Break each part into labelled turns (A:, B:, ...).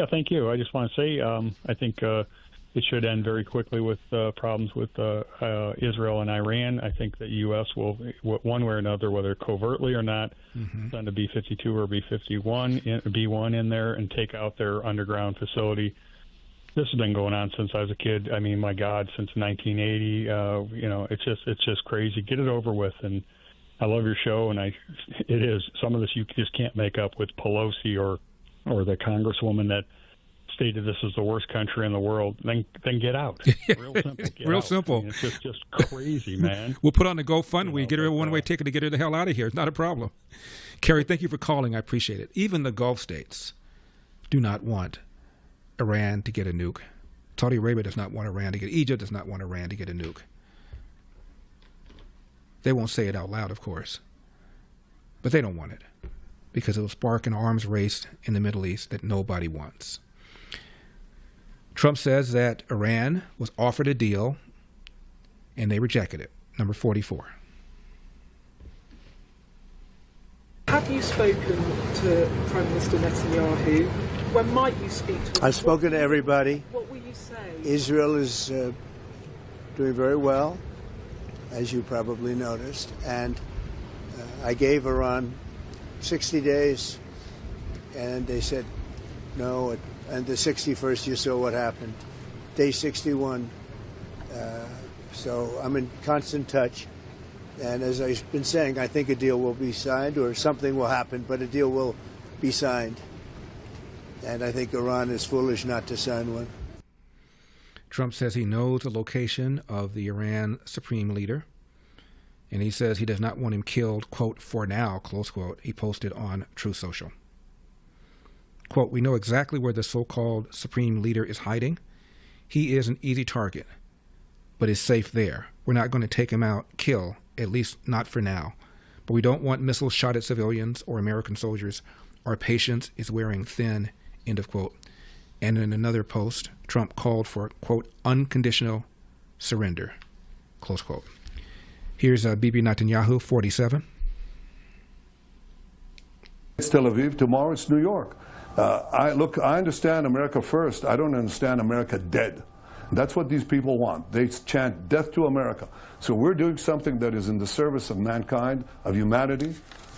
A: Yeah, thank you. I just want to say I think it should end very quickly with problems with Israel and Iran. I think that U.S. will, one way or another, whether covertly or not, send a B-52 or B-1 in there and take out their underground facility. This has been going on since I was a kid. I mean, my God, since 1980. It's just crazy. Get it over with. And I love your show, and it is some of this you just can't make up with Pelosi or the Congresswoman that stated this is the worst country in the world. Then get out. Real simple.
B: Real simple.
A: I mean, it's just crazy, man.
B: We'll put on the GoFundMe. Get her a one-way ticket to get her the hell out of here. It's not a problem. Kerry, thank you for calling. I appreciate it. Even the Gulf states do not want Iran to get a nuke. Saudi Arabia does not want Iran to get. Egypt does not want Iran to get a nuke. They won't say it out loud, of course, but they don't want it because it will spark an arms race in the Middle East that nobody wants. Trump says that Iran was offered a deal and they rejected it. Number 44.
C: Have you spoken to Prime Minister Netanyahu? When might you speak to him?
D: I've spoken to everybody.
C: What will you say?
D: Israel is doing very well, as you probably noticed, and I gave Iran 60 days, and they said no, and the 61st you saw what happened. Day 61. So I'm in constant touch, and as I've been saying, I think a deal will be signed, or something will happen, but a deal will be signed. And I think Iran is foolish not to sign one.
B: Trump says he knows the location of the Iran supreme leader, and he says he does not want him killed, quote, for now, close quote, he posted on Truth Social. Quote, we know exactly where the so-called supreme leader is hiding. He is an easy target, but is safe there. We're not going to take him out, kill, at least not for now. But we don't want missiles shot at civilians or American soldiers. Our patience is wearing thin, end of quote. And in another post, Trump called for, quote, unconditional surrender, close quote. Here's Bibi Netanyahu, 47.
E: It's Tel Aviv. Tomorrow it's New York. I understand America first. I don't understand America dead. That's what these people want. They chant death to America. So we're doing something that is in the service of mankind, of humanity,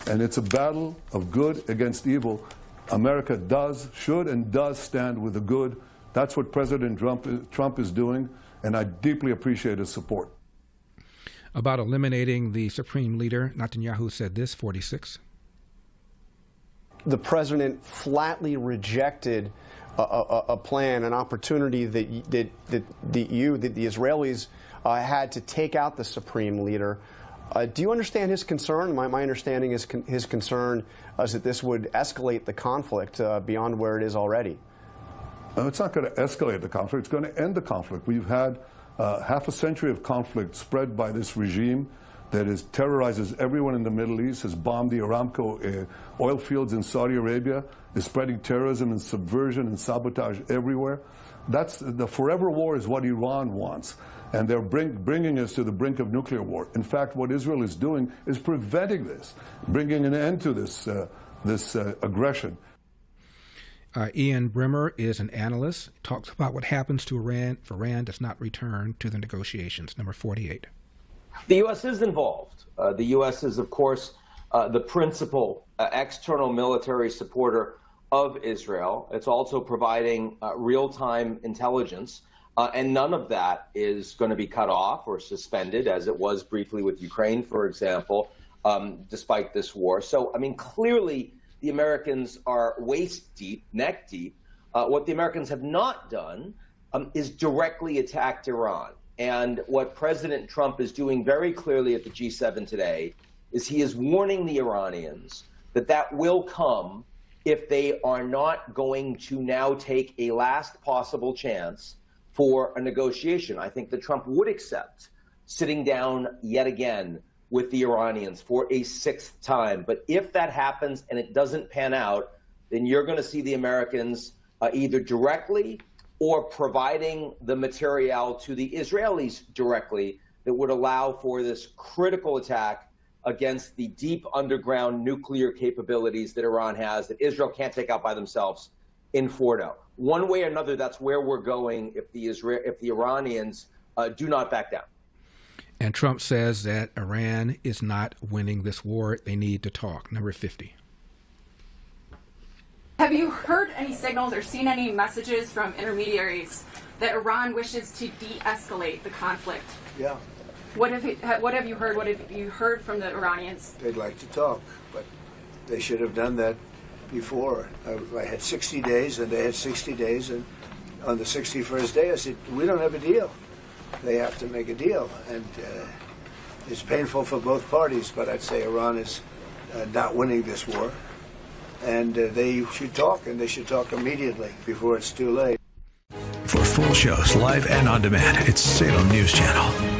E: and it's a battle of good against evil. America should and does stand with the good. That's what President Trump is doing, and I deeply appreciate his support.
B: About eliminating the supreme leader, Netanyahu said this, 46.
F: The president flatly rejected a plan, an opportunity that the Israelis had to take out the supreme leader. Do you understand his concern? My understanding is his concern is that this would escalate the conflict beyond where it is already.
E: It's not going to escalate the conflict. It's going to end the conflict. We've had half a century of conflict spread by this regime that terrorizes everyone in the Middle East, has bombed the Aramco oil fields in Saudi Arabia, is spreading terrorism and subversion and sabotage everywhere. The forever war is what Iran wants. And they're bringing us to the brink of nuclear war. In fact, what Israel is doing is preventing this, bringing an end to this aggression.
B: Ian Brimmer is an analyst. Talks about what happens to Iran if Iran does not return to the negotiations. Number 48.
G: The U.S. is involved. The U.S. is, of course, the principal external military supporter of Israel. It's also providing real-time intelligence. And none of that is going to be cut off or suspended, as it was briefly with Ukraine, for example, despite this war. So, I mean, clearly the Americans are waist deep, neck deep. What the Americans have not done is directly attacked Iran. And what President Trump is doing very clearly at the G7 today is he is warning the Iranians that will come if they are not going to now take a last possible chance for a negotiation. I think that Trump would accept sitting down yet again with the Iranians for a sixth time. But if that happens and it doesn't pan out, then you're going to see the Americans either directly or providing the material to the Israelis directly that would allow for this critical attack against the deep underground nuclear capabilities that Iran has, that Israel can't take out by themselves in Fordo. One way or another, that's where we're going if the Iranians do not back down.
B: And Trump says that Iran is not winning this war. They need to talk. Number 50.
H: Have you heard any signals or seen any messages from intermediaries that Iran wishes to de-escalate the conflict?
D: Yeah.
H: What have you heard? What have you heard from the Iranians?
D: They'd like to talk, but they should have done that before. I had 60 days, and they had 60 days, and on the 61st day, I said, we don't have a deal. They have to make a deal, and it's painful for both parties, but I'd say Iran is not winning this war, and they should talk, and they should talk immediately before it's too late.
I: For full shows, live and on demand, it's Salem News Channel.